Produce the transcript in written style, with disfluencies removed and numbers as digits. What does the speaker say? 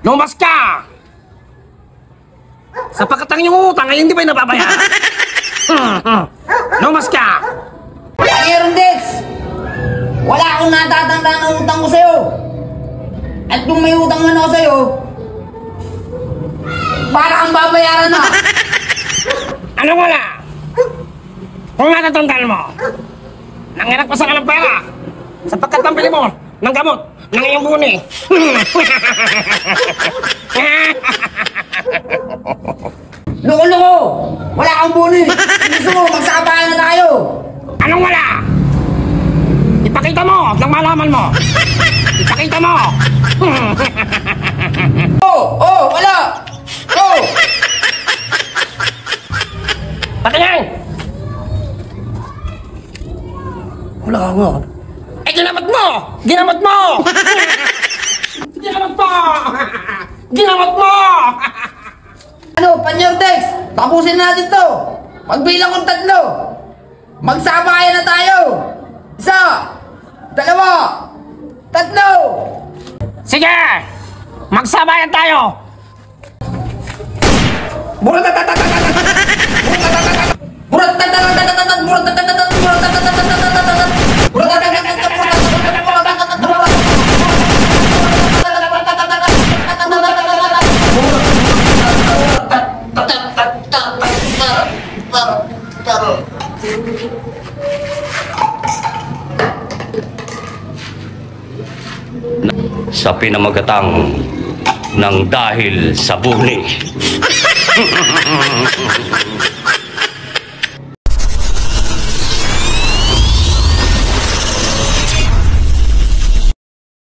Lumas ka! Sapagkat ang iyong utang ay hindi pa nababayaran. Lumas ka! Aaron Dex! Wala akong natatanda na utang ko sa'yo. At kung may utang man ako sa'yo, para kang babayaran na. Anong wala? Kung natatandaan mo, nanginak pa sa ka ng pera sapagkat pambili mo ng gamot ng iyong buni. Loko-loko! Wala kang buni! Gusto mo, magsabayan na tayo! Anong wala? Ipakita mo nang malaman mo. Ipakita mo. Wala! Oh! Patingin! Wala ka nga. Eh, ginamot mo! Ginamot mo! Ginamot mo! Ginamot mo! Ano, Panyor Dex? Tapusin natin to! Magbilang kong 3. Magsabayan na tayo! 1, 2, 3! Sige! Magsabayan tayo! Sa pinamagatang ng dahil sa buni.